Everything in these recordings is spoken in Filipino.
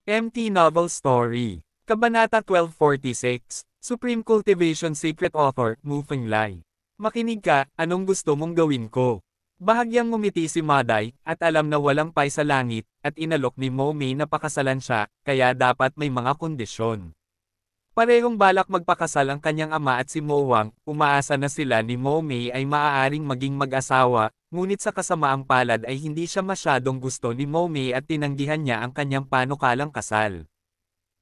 MT Novel Story. Kabanata 1246, Supreme Cultivation Secret Author, Mufeng Lai. Makinig ka, anong gusto mong gawin ko? Bahagyang ngumiti si Maday, at alam na walang pay sa langit, at inalok ni Mo Mei na pakasalan siya, kaya dapat may mga kondisyon. Parehong balak magpakasal ang kanyang ama at si Mo Wang, umaasa na sila ni Mo Mei ay maaaring maging mag-asawa, ngunit sa kasamaang palad ay hindi siya masyadong gusto ni Mo Mei at tinanggihan niya ang kanyang panukalang kasal.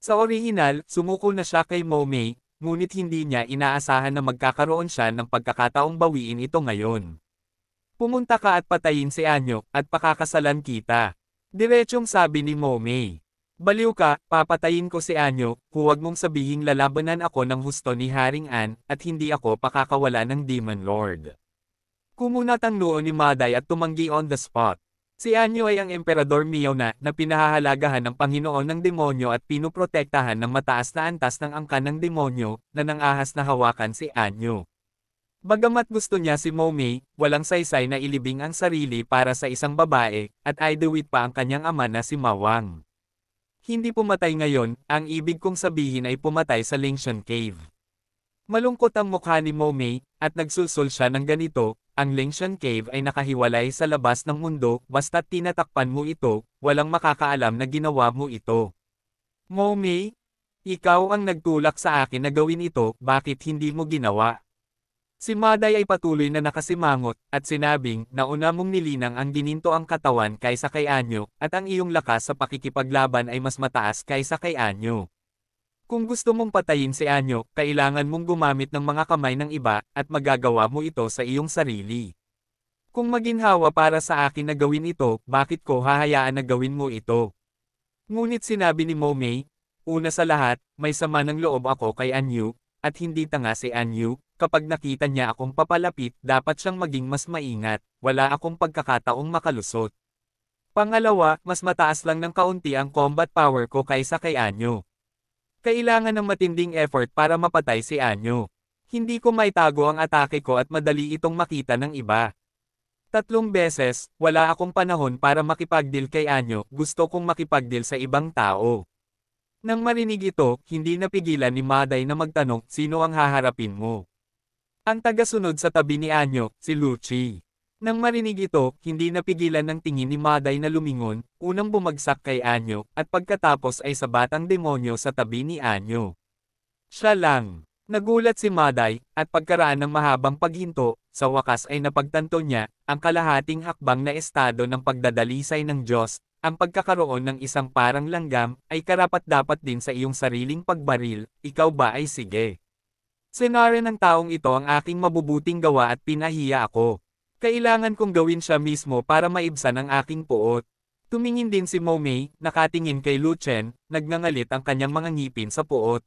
Sa orihinal, sumuko na siya kay Mo Mei, ngunit hindi niya inaasahan na magkakaroon siya ng pagkakataong bawiin ito ngayon. Pumunta ka at patayin si Anyo, at pakakasalan kita. Diretsyong sabi ni Mo Mei. Baliw ka, papatayin ko si Anyo, huwag mong sabihing lalabanan ako ng husto ni Haring An, at hindi ako pakakawala ng Demon Lord. Kumunat ang noo ni Maday at tumanggi on the spot. Si Anyo ay ang Emperador Miao na pinahahalagahan ng Panginoon ng Demonyo at pinuprotektahan ng mataas na antas ng angkan ng demonyo, na nangahas na hawakan si Anyo. Bagamat gusto niya si Mo Mei, walang saysay na ilibing ang sarili para sa isang babae, at idewit pa ang kanyang ama na si Mawang. Hindi pumatay ngayon, ang ibig kong sabihin ay pumatay sa Lingshan Cave. Malungkot ang mukha ni Mo Mei, at nagsulsul siya ng ganito, ang Lingshan Cave ay nakahiwalay sa labas ng mundo, basta't tinatakpan mo ito, walang makakaalam na ginawa mo ito. Mo Mei, ikaw ang nagtulak sa akin na gawin ito, bakit hindi mo ginawa? Si Maday ay patuloy na nakasimangot, at sinabing, nauna mong nilinang ang gininto ang katawan kaysa kay Anyo, at ang iyong lakas sa pakikipaglaban ay mas mataas kaysa kay Anyo. Kung gusto mong patayin si Anyo, kailangan mong gumamit ng mga kamay ng iba, at magagawa mo ito sa iyong sarili. Kung maginhawa para sa akin na gawin ito, bakit ko hahayaan na gawin mo ito? Ngunit sinabi ni Mo Mei, una sa lahat, may sama ng loob ako kay Anyo, at hindi tanga si Anyo. Kapag nakita niya akong papalapit, dapat siyang maging mas maingat, wala akong pagkakataong makalusot. Pangalawa, mas mataas lang ng kaunti ang combat power ko kaysa kay Anyo. Kailangan ng matinding effort para mapatay si Anyo. Hindi ko maitago ang atake ko at madali itong makita ng iba. 3 beses, wala akong panahon para makipagdeal kay Anyo, gusto kong makipagdeal sa ibang tao. Nang marinig ito, hindi napigilan ni Maday na magtanong, sino ang haharapin mo? Ang tagasunod sa tabi ni Anyo, si Lucci. Nang marinig ito, hindi napigilan ng tingin ni Maday na lumingon, unang bumagsak kay Anyo, at pagkatapos ay sa batang demonyo sa tabi ni Anyo. Siya lang. Nagulat si Maday, at pagkaraan ng mahabang paghinto, sa wakas ay napagtanto niya, ang kalahating hakbang na estado ng pagdadalisay ng Diyos, ang pagkakaroon ng isang parang langgam, ay karapat-dapat din sa iyong sariling pagbaril, ikaw ba ay sige. Sinare ng taong ito ang aking mabubuting gawa at pinahiya ako. Kailangan kong gawin siya mismo para maibsan ang aking puot. Tumingin din si Mo Mei, nakatingin kay Lu Chen, nagngangalit ang kanyang mga ngipin sa puot.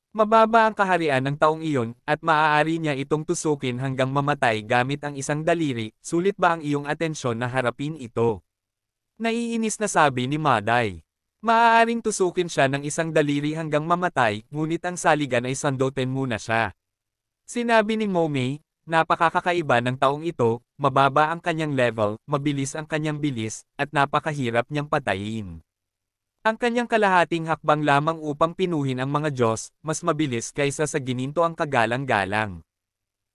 Mababa ang kaharian ng taong iyon, at maaari niya itong tusukin hanggang mamatay gamit ang isang daliri, sulit ba ang iyong atensyon na harapin ito? Naiinis na sabi ni Maday. Maaaring tusukin siya ng isang daliri hanggang mamatay, ngunit ang saligan ay sandutin muna siya. Sinabi ni Mo Mei, napakakakaiba ng taong ito, mababa ang kanyang level, mabilis ang kanyang bilis, at napakahirap niyang patayin. Ang kanyang kalahating hakbang lamang upang pinuhin ang mga Diyos, mas mabilis kaysa sa gininto ang kagalang-galang.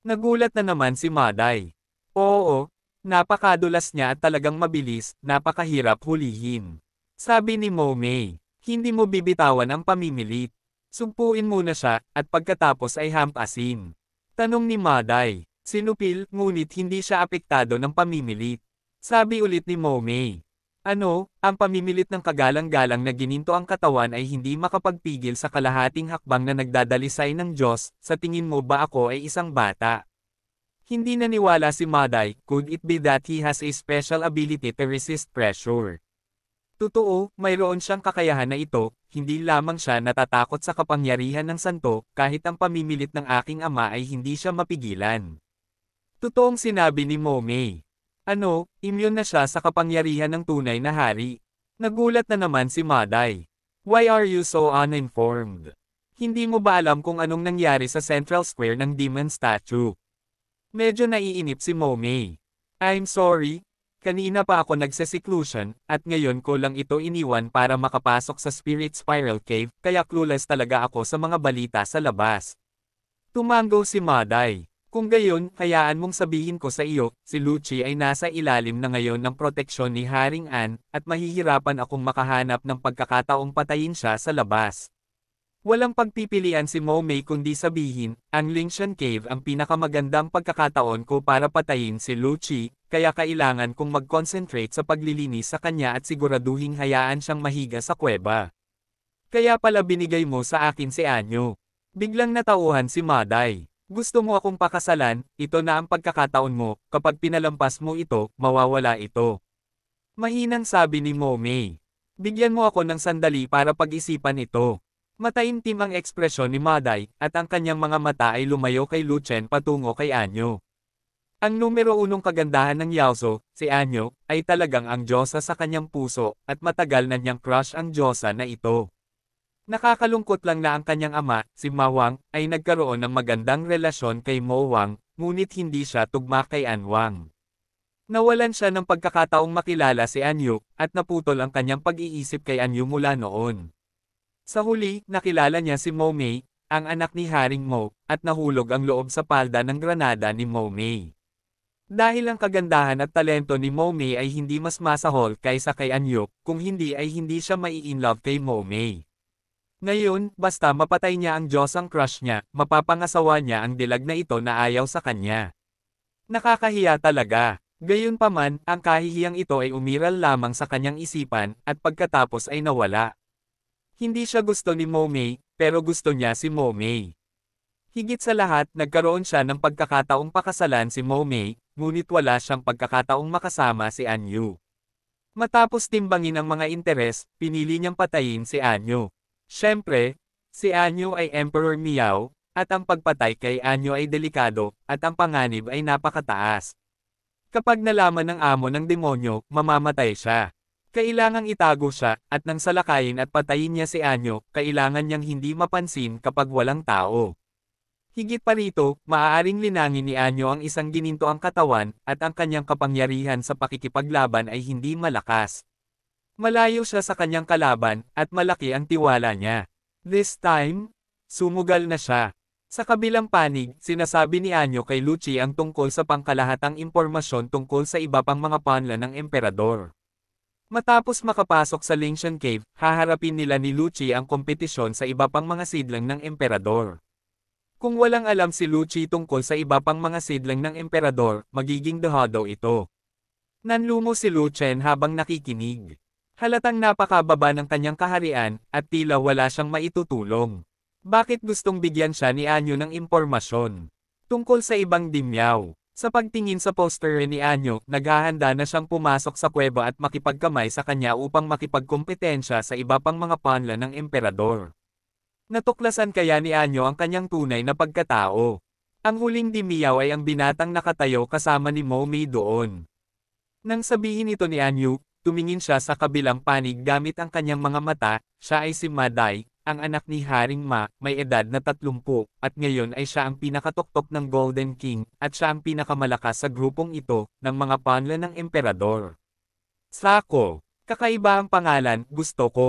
Nagulat na naman si Maday. Oo, napakadulas niya at talagang mabilis, napakahirap hulihin. Sabi ni Mo Mei, hindi mo bibitawan ang pamimilit. Sumpuin muna siya, at pagkatapos ay hampasin. Tanong ni Maday, sinupil, ngunit hindi siya apektado ng pamimilit. Sabi ulit ni Mo Mei, ano, ang pamimilit ng kagalang-galang na gininto ang katawan ay hindi makapagpigil sa kalahating hakbang na nagdadalisay ng Diyos, sa tingin mo ba ako ay isang bata? Hindi naniwala si Maday, could it be that he has a special ability to resist pressure? Totoo, mayroon siyang kakayahan na ito, hindi lamang siya natatakot sa kapangyarihan ng santo, kahit ang pamimilit ng aking ama ay hindi siya mapigilan. Totoong sinabi ni Mo Mei. Ano, immune na siya sa kapangyarihan ng tunay na hari. Nagulat na naman si Maday. Why are you so uninformed? Hindi mo ba alam kung anong nangyari sa Central Square ng Demon Statue? Medyo naiinip si Mo Mei. I'm sorry. Kanina pa ako nagse-seclusion, at ngayon ko lang ito iniwan para makapasok sa Spirit Spiral Cave, kaya clueless talaga ako sa mga balita sa labas. Tumango si Maday. Kung gayon, hayaan mong sabihin ko sa iyo, si Lucci ay nasa ilalim na ngayon ng proteksyon ni Haring An, at mahihirapan akong makahanap ng pagkakataong patayin siya sa labas. Walang pagpipilian si Momei kundi sabihin, ang Lingshan Cave ang pinakamagandang pagkakataon ko para patayin si Lucci, kaya kailangan kong mag-concentrate sa paglilinis sa kanya at siguraduhing hayaan siyang mahiga sa kuweba. Kaya pala binigay mo sa akin si Anyo. Biglang natauhan si Maday. Gusto mo akong pakasalan, ito na ang pagkakataon mo, kapag pinalampas mo ito, mawawala ito. Mahinang sabi ni Momei. Bigyan mo ako ng sandali para pag-isipan ito. Mataimtim ang ekspresyon ni Maday, at ang kanyang mga mata ay lumayo kay Lucien patungo kay Anyo. Ang numero unong kagandahan ng Yaozo, si Anyo, ay talagang ang diyosa sa kanyang puso, at matagal na niyang crush ang diyosa na ito. Nakakalungkot lang na ang kanyang ama, si Ma Wang, ay nagkaroon ng magandang relasyon kay Mo Wang, ngunit hindi siya tugma kay An Wang. Nawalan siya ng pagkakataong makilala si Anyo, at naputol ang kanyang pag-iisip kay Anyo mula noon. Sa huli, nakilala niya si Momei, ang anak ni Haring Mo, at nahulog ang loob sa palda ng granada ni Momei. Dahil ang kagandahan at talento ni Momei ay hindi mas masahol kaysa kay Anyo, kung hindi ay hindi siya mai-inlove kay Momei. Ngayon, basta mapatay niya ang diyosang crush niya, mapapangasawa niya ang dilag na ito na ayaw sa kanya. Nakakahiya talaga. Gayunpaman, ang kahihiyang ito ay umiral lamang sa kanyang isipan, at pagkatapos ay nawala. Hindi siya gusto ni Momei, pero gusto niya si Momei. Higit sa lahat, nagkaroon siya ng pagkakataong pakasalan si Momei, ngunit wala siyang pagkakataong makasama si Anyo. Matapos timbangin ang mga interes, pinili niyang patayin si Anyo. Siyempre, si Anyo ay Emperor Miao, at ang pagpatay kay Anyo ay delikado, at ang panganib ay napakataas. Kapag nalaman ng amo ng demonyo, mamamatay siya. Kailangang itago siya, at nang salakayin at patayin niya si Anyo, kailangan niyang hindi mapansin kapag walang tao. Higit pa rito, maaaring linangin ni Anyo ang isang gininto ang katawan, at ang kanyang kapangyarihan sa pakikipaglaban ay hindi malakas. Malayo siya sa kanyang kalaban, at malaki ang tiwala niya. This time, sumugal na siya. Sa kabilang panig, sinasabi ni Anyo kay Lucci ang tungkol sa pangkalahatang impormasyon tungkol sa iba pang mga panla ng emperador. Matapos makapasok sa Lingshan Cave, haharapin nila ni Lucci ang kompetisyon sa iba pang mga sidlang ng emperador. Kung walang alam si Lucci tungkol sa iba pang mga sidlang ng emperador, magiging dehado ito. Nanlumo si Lucien habang nakikinig. Halatang napakababa ng kanyang kaharian, at tila wala siyang maitutulong. Bakit gustong bigyan siya ni Anyo ng impormasyon tungkol sa ibang dimyaw? Sa pagtingin sa poster ni Anyo, naghahanda na siyang pumasok sa kuweba at makipagkamay sa kanya upang makipagkompetensya sa iba pang mga panla ng emperador. Natuklasan kaya ni Anyo ang kanyang tunay na pagkatao. Ang huling dimyaw ay ang binatang nakatayo kasama ni Momei doon. Nang sabihin ito ni Anyo, tumingin siya sa kabilang panig gamit ang kanyang mga mata. Siya ay si Maday, ang anak ni Haring Ma, may edad na 30, at ngayon ay siya ang pinakatuktok ng Golden King, at siya ang pinakamalakas sa grupong ito, ng mga panla ng emperador. Sako, kakaiba ang pangalan, gusto ko.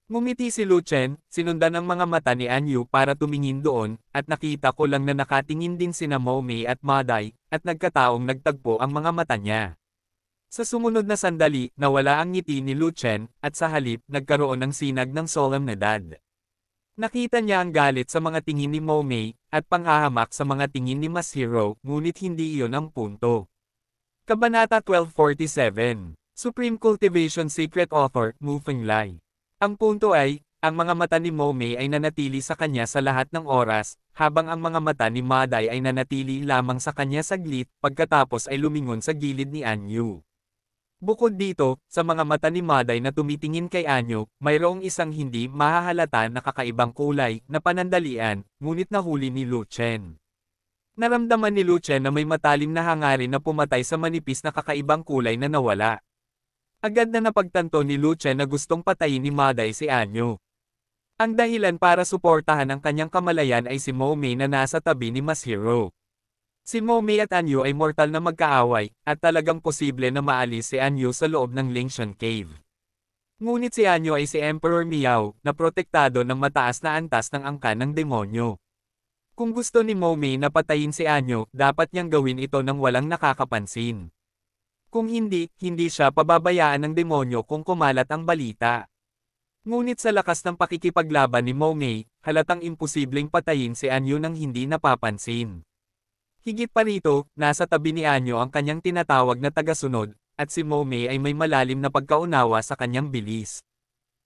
Ngumiti si Lucien, sinundan ang mga mata ni Anyo para tumingin doon, at nakita ko lang na nakatingin din sina Momei at Maday, at nagkataong nagtagpo ang mga mata niya. Sa sumunod na sandali, nawala ang ngiti ni Lucien, at sa halip, nagkaroon ng sinag ng solemnidad. Nakita niya ang galit sa mga tingin ni Momei, at panghahamak sa mga tingin ni Masahiro, ngunit hindi iyon ang punto. Kabanata 1247, Supreme Cultivation Secret Author, Mu Fenglai. Ang punto ay, ang mga mata ni Momei ay nanatili sa kanya sa lahat ng oras, habang ang mga mata ni Maday ay nanatili lamang sa kanya saglit, pagkatapos ay lumingon sa gilid ni Anyo. Bukod dito, sa mga mata ni Maday na tumitingin kay Anyo, mayroong isang hindi mahahalata na kakaibang kulay, na panandalian, ngunit nahuli ni Lucien. Naramdaman ni Lucien na may matalim na hangarin na pumatay sa manipis na kakaibang kulay na nawala. Agad na napagtanto ni Lucien na gustong patayin ni Maday si Anyo. Ang dahilan para suportahan ang kanyang kamalayan ay si Momei na nasa tabi ni Masahiro. Si Momei at Anyu ay mortal na magkaaway, at talagang posible na maalis si Anyu sa loob ng Lingshan Cave. Ngunit si Anyu ay si Emperor Miao, na protektado ng mataas na antas ng angkan ng demonyo. Kung gusto ni Momei na patayin si Anyu, dapat niyang gawin ito nang walang nakakapansin. Kung hindi, hindi siya pababayaan ng demonyo kung kumalat ang balita. Ngunit sa lakas ng pakikipaglaban ni Momei, halatang imposibleng patayin si Anyu nang hindi napapansin. Higit pa rito, nasa tabi ni Anyu ang kanyang tinatawag na tagasunod, at si Momei ay may malalim na pagkaunawa sa kanyang bilis.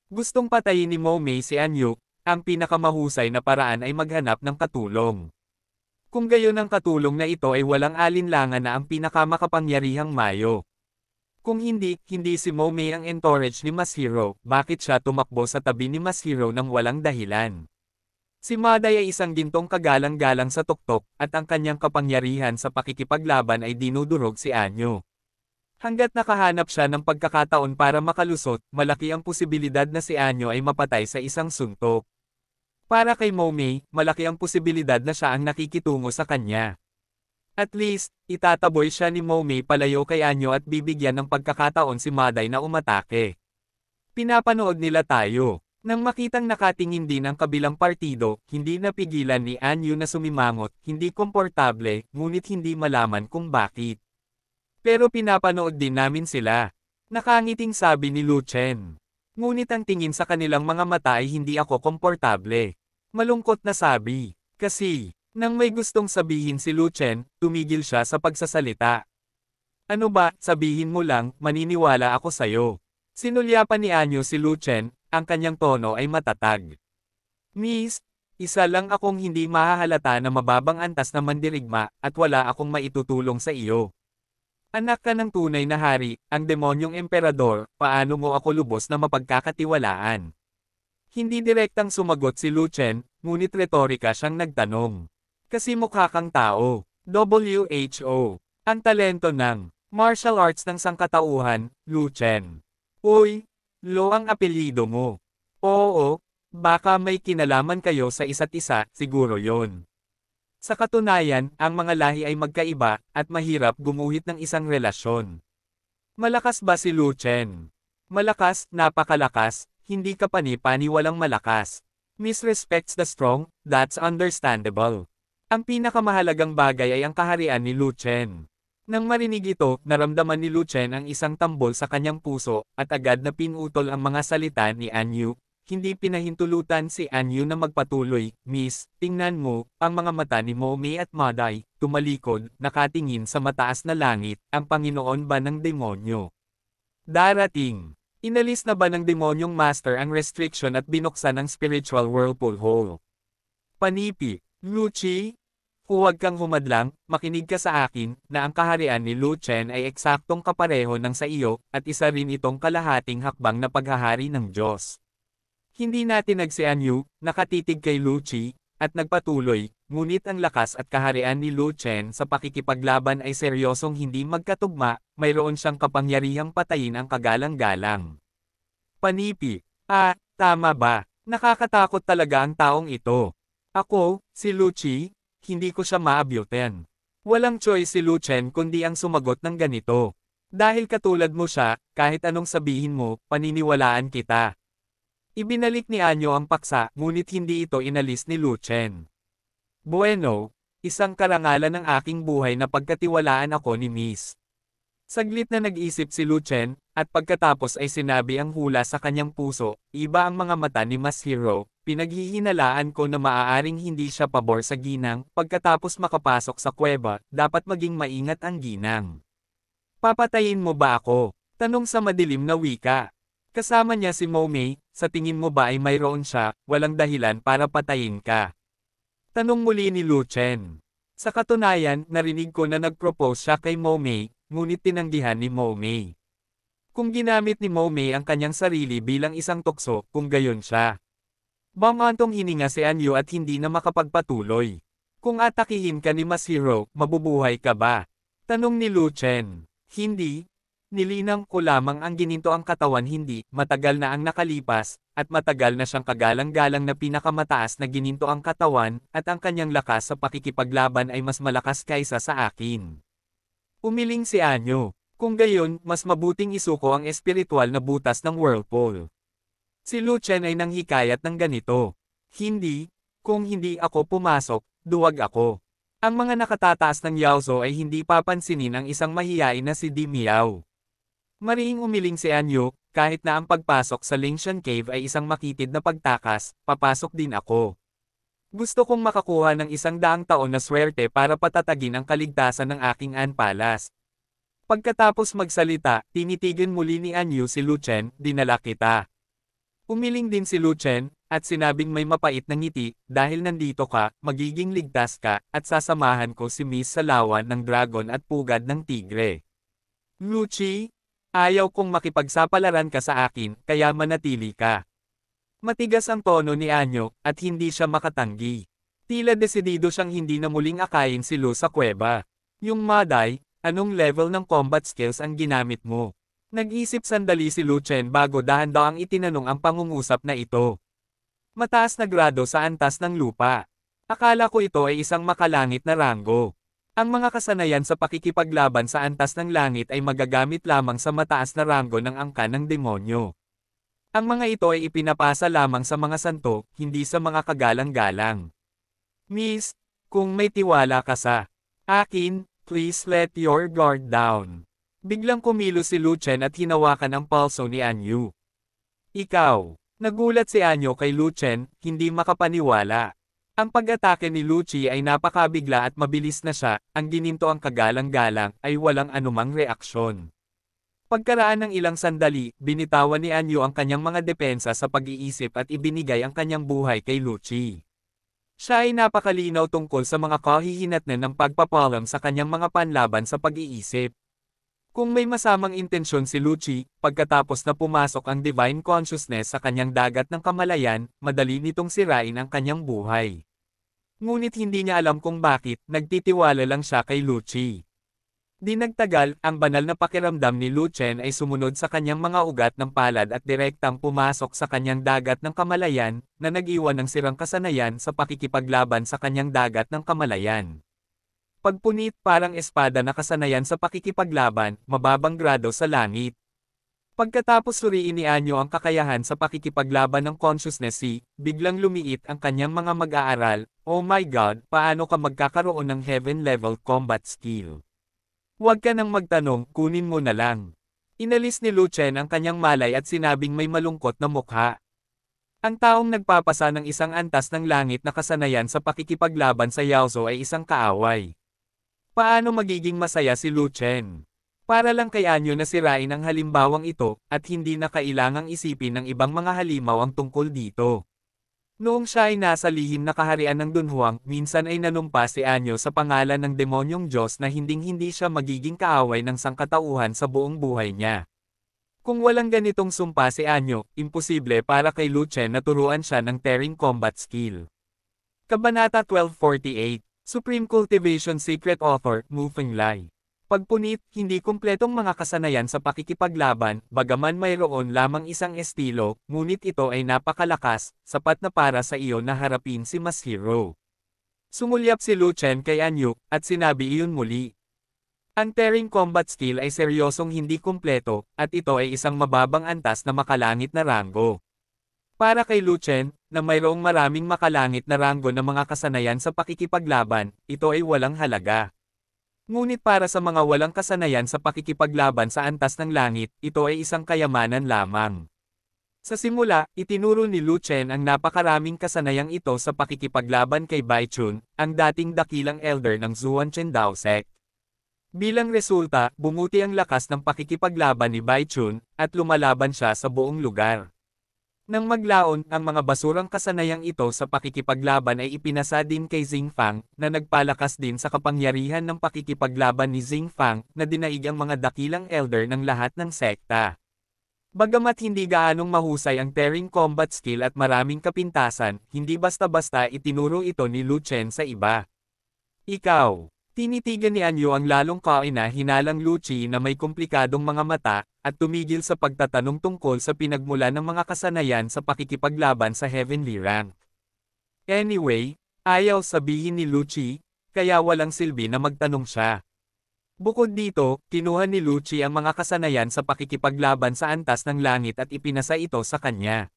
Gustong patayin ni Momei si Anyu, ang pinakamahusay na paraan ay maghanap ng katulong. Kung gayon ang katulong na ito ay walang alinlangan na ang pinakamakapangyarihang Mayo. Kung hindi, hindi si Momei ang entourage ni Masahiro, bakit siya tumakbo sa tabi ni Masahiro nang walang dahilan? Si Madai ay isang gintong kagalang-galang sa tuktok, at ang kanyang kapangyarihan sa pakikipaglaban ay dinudurog si Anyu. Hanggat nakahanap siya ng pagkakataon para makalusot, malaki ang posibilidad na si Anyu ay mapatay sa isang suntok. Para kay Momei, malaki ang posibilidad na siya ang nakikitungo sa kanya. At least, itataboy siya ni Momei palayo kay Anyu at bibigyan ng pagkakataon si Madai na umatake. Pinapanood nila tayo. Nang makitang nakatingin din ang kabilang partido, hindi napigilan ni Anyu na sumimangot, hindi komportable, ngunit hindi malaman kung bakit. Pero pinapanood din namin sila. Nakangiting sabi ni Lu Chen. Ngunit ang tingin sa kanilang mga mata ay hindi ako komportable. Malungkot na sabi. Kasi, nang may gustong sabihin si Lu Chen, tumigil siya sa pagsasalita. Ano ba, sabihin mo lang, maniniwala ako sayo. Sinulyapan ni Anyu si Lu Chen, ang kanyang tono ay matatag. Miss, isa lang akong hindi mahahalata na mababang antas na mandirigma, at wala akong maitutulong sa iyo. Anak ka ng tunay na hari, ang demonyong emperador, paano mo ako lubos na mapagkakatiwalaan? Hindi direktang sumagot si Lu Chen, ngunit retorika siyang nagtanong. Kasi mukha kang tao. WHO. Ang talento ng martial arts ng sangkatauhan, Lu Chen. Uy, Lo ang apelyido mo. Oo, baka may kinalaman kayo sa isa't isa, siguro yon. Sa katunayan, ang mga lahi ay magkaiba, at mahirap gumuhit ng isang relasyon. Malakas ba si Lu Chen? Malakas, napakalakas, hindi ka pani-pani walang malakas. Misrespects the strong, that's understandable. Ang pinakamahalagang bagay ay ang kaharian ni Lu Chen. Nang marinig ito, naramdaman ni Lu Chen ang isang tambol sa kanyang puso, at agad na pinutol ang mga salita ni Anyu. Hindi pinahintulutan si Anyu na magpatuloy, Miss, tingnan mo, ang mga mata ni Momei at Madai, tumalikod, nakatingin sa mataas na langit, ang Panginoon ba ng demonyo? Darating. Inalis na ba ng demonyong master ang restriction at binuksan ang spiritual whirlpool hole? Panipi, Luchi? Huwag kang humadlang, makinig ka sa akin, na ang kaharian ni Lu Chen ay eksaktong kapareho ng sa iyo, at isa rin itong kalahating hakbang na paghahari ng Diyos. Hindi natin si Anyu, nakatitig kay Luchi, at nagpatuloy, ngunit ang lakas at kaharian ni Lu Chen sa pakikipaglaban ay seryosong hindi magkatugma, mayroon siyang kapangyarihang patayin ang kagalang-galang. Panipi, tama ba? Nakakatakot talaga ang taong ito. Ako, si Luchi, hindi ko siya maabutin. Walang choice si Lu Chen kundi ang sumagot ng ganito. Dahil katulad mo siya, kahit anong sabihin mo, paniniwalaan kita. Ibinalik ni Anyu ang paksa, ngunit hindi ito inalis ni Lu Chen. Bueno, isang karangalan ng aking buhay na pagkatiwalaan ako ni Miss. Saglit na nag-isip si Lu Chen, at pagkatapos ay sinabi ang hula sa kanyang puso, iba ang mga mata ni Masahiro, pinaghihinalaan ko na maaaring hindi siya pabor sa ginang, pagkatapos makapasok sa kuweba, dapat maging maingat ang ginang. Papatayin mo ba ako? Tanong sa madilim na wika. Kasama niya si Momei, sa tingin mo ba ay mayroon siya, walang dahilan para patayin ka? Tanong muli ni Lu Chen. Sa katunayan, narinig ko na nag-propose siya kay Momei, ngunit tinanggihan ni Momei. Kung ginamit ni Momei ang kanyang sarili bilang isang tukso, kung gayon siya. Bamantong hininga si Anyu at hindi na makapagpatuloy. Kung atakihin ka ni Masahiro, mabubuhay ka ba? Tanong ni Lu Chen. Hindi. Nilinang ko lamang ang gininto ang katawan hindi, matagal na ang nakalipas, at matagal na siyang kagalang-galang na pinakamataas na gininto ang katawan, at ang kanyang lakas sa pakikipaglaban ay mas malakas kaysa sa akin. Umiling si Anyo. Kung gayon, mas mabuting isuko ang espiritual na butas ng whirlpool. Si Lu Chen ay nanghikayat ng ganito. Hindi, kung hindi ako pumasok, duwag ako. Ang mga nakatataas ng Yaozo ay hindi papansinin ang isang mahiyain na si Di Miao. Mariing umiling si Anyo, kahit na ang pagpasok sa Lingshan Cave ay isang makitid na pagtakas, papasok din ako. Gusto kong makakuha ng 100 taon na swerte para patatagin ang kaligtasan ng aking Anpalas. Pagkatapos magsalita, tinitigin muli ni Anyo si Lu Chen, dinala kita. Umiling din si Lu Chen, at sinabing may mapait na ngiti, dahil nandito ka, magiging ligtas ka, at sasamahan ko si Miss sa lawan ng dragon at pugad ng tigre. Lucci, ayaw kong makipagsapalaran ka sa akin, kaya manatili ka. Matigas ang tono ni Anyo, at hindi siya makatanggi. Tila desidido siyang hindi na muling akayin si Lu sa kuweba. Yung Maday, anong level ng combat skills ang ginamit mo? Nag-isip sandali si Lu Chen bago dahan-dahang itinanong ang pangungusap na ito. Mataas na grado sa antas ng lupa. Akala ko ito ay isang makalangit na ranggo. Ang mga kasanayan sa pakikipaglaban sa antas ng langit ay magagamit lamang sa mataas na ranggo ng angka ng demonyo. Ang mga ito ay ipinapasa lamang sa mga santo, hindi sa mga kagalang-galang. Miss, kung may tiwala ka sa akin, please let your guard down. Biglang kumilos si Lu Chen at hinawakan ang palso ni Anyo. Ikaw. Nagulat si Anyo kay Lu Chen, hindi makapaniwala. Ang pag-atake ni Lucci ay napakabigla at mabilis na siya, ang gininto ang kagalang-galang ay walang anumang reaksyon. Pagkaraan ng ilang sandali, binitawan ni Anyo ang kanyang mga depensa sa pag-iisip at ibinigay ang kanyang buhay kay Lucci. Siya ay napakalinaw tungkol sa mga kahihinatnan ng pagpapalam sa kanyang mga panlaban sa pag-iisip. Kung may masamang intensyon si Lucci, pagkatapos na pumasok ang Divine Consciousness sa kanyang dagat ng kamalayan, madali nitong sirain ang kanyang buhay. Ngunit hindi niya alam kung bakit, nagtitiwala lang siya kay Lucci. Di nagtagal, ang banal na pakiramdam ni Lu Chen ay sumunod sa kanyang mga ugat ng palad at direktang pumasok sa kanyang dagat ng kamalayan, na nag-iwan ng sirang kasanayan sa pakikipaglaban sa kanyang dagat ng kamalayan. Pagpunit parang espada na kasanayan sa pakikipaglaban, mababang grado sa langit. Pagkatapos suriin ni Anyo ang kakayahan sa pakikipaglaban ng consciousness biglang lumiit ang kanyang mga mag-aaral, oh my god, paano ka magkakaroon ng heaven level combat skill? Huwag ka nang magtanong, kunin mo na lang. Inalis ni Lu Chen ang kanyang malay at sinabing may malungkot na mukha. Ang taong nagpapasa ng isang antas ng langit na kasanayan sa pakikipaglaban sa Yaozo ay isang kaaway. Paano magiging masaya si Lu Chen? Para lang kay Anyo na sirain ang halimbawang ito, at hindi na kailangang isipin ng ibang mga halimaw ang tungkol dito. Noong siya ay nasa lihim na kaharian ng Dunhuang, minsan ay nanumpa si Anyo sa pangalan ng demonyong Diyos na hinding-hindi siya magiging kaaway ng sangkatauhan sa buong buhay niya. Kung walang ganitong sumpa si Anyo, imposible para kay Lu Chen na turuan siya ng tearing combat skill. Kabanata 1248 Supreme Cultivation Secret Author, Mu Fenglai. Pagpunit, hindi kumpletong mga kasanayan sa pakikipaglaban, bagaman mayroon lamang isang estilo, ngunit ito ay napakalakas, sapat na para sa iyo na harapin si Mas Hero. Sumulyap si Lu Chen kay Anyo, at sinabi iyon muli. Ang tearing combat skill ay seryosong hindi kumpleto, at ito ay isang mababang antas na makalangit na ranggo. Para kay Lu Chen, na mayroong maraming makalangit na ranggo ng mga kasanayan sa pakikipaglaban, ito ay walang halaga. Ngunit para sa mga walang kasanayan sa pakikipaglaban sa antas ng langit, ito ay isang kayamanan lamang. Sa simula, itinuro ni Lu Chen ang napakaraming kasanayang ito sa pakikipaglaban kay Bai Chun, ang dating dakilang elder ng Zuanchen Dao Sect. Bilang resulta, bumuti ang lakas ng pakikipaglaban ni Bai Chun, at lumalaban siya sa buong lugar. Nang maglaon, ang mga basurang kasanayang ito sa pakikipaglaban ay ipinasa din kay Xing Fang, na nagpalakas din sa kapangyarihan ng pakikipaglaban ni Xing Fang, na dinaig ang mga dakilang elder ng lahat ng sekta. Bagamat hindi gaanong mahusay ang tearing combat skill at maraming kapintasan, hindi basta-basta itinuro ito ni Lu Chen sa iba. Ikaw, Tinitigan ni Anyo ang lalong kaina-hinalang Lucci na may komplikadong mga mata, at tumigil sa pagtatanong tungkol sa pinagmula ng mga kasanayan sa pakikipaglaban sa Heavenly Rank. Anyway, ayaw sabihin ni Lucci, kaya walang silbi na magtanong siya. Bukod dito, kinuha ni Lucci ang mga kasanayan sa pakikipaglaban sa antas ng langit at ipinasa ito sa kanya.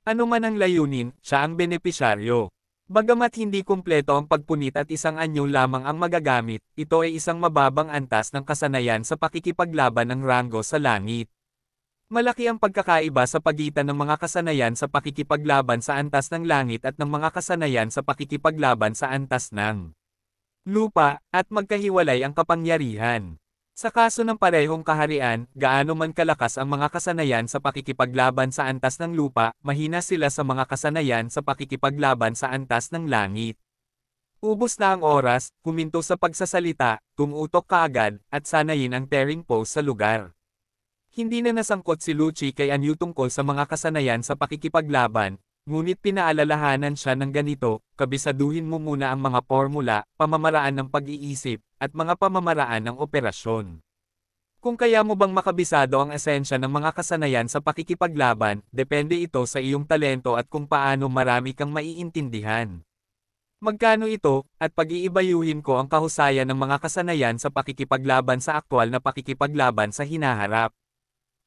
Ano man ang layunin, siya ang benepisyaryo. Bagamat hindi kumpleto ang pagpunit at isang anyo lamang ang magagamit, ito ay isang mababang antas ng kasanayan sa pakikipaglaban ng rango sa langit. Malaki ang pagkakaiba sa pagitan ng mga kasanayan sa pakikipaglaban sa antas ng langit at ng mga kasanayan sa pakikipaglaban sa antas ng lupa, at magkahiwalay ang kapangyarihan. Sa kaso ng parehong kaharian, gaano man kalakas ang mga kasanayan sa pakikipaglaban sa antas ng lupa, mahina sila sa mga kasanayan sa pakikipaglaban sa antas ng langit. Ubos na ang oras, huminto sa pagsasalita, tumutok kaagad, at sanayin ang tearing pose sa lugar. Hindi na nasangkot si Lucci kay Anyo tungkol sa mga kasanayan sa pakikipaglaban, ngunit pinaalalahanan siya ng ganito, kabisaduhin mo muna ang mga formula, pamamaraan ng pag-iisip, at mga pamamaraan ng operasyon. Kung kaya mo bang makabisado ang esensya ng mga kasanayan sa pakikipaglaban, depende ito sa iyong talento at kung paano marami kang maiintindihan. Magkano ito, at pag-iibayuhin ko ang kahusayan ng mga kasanayan sa pakikipaglaban sa aktwal na pakikipaglaban sa hinaharap.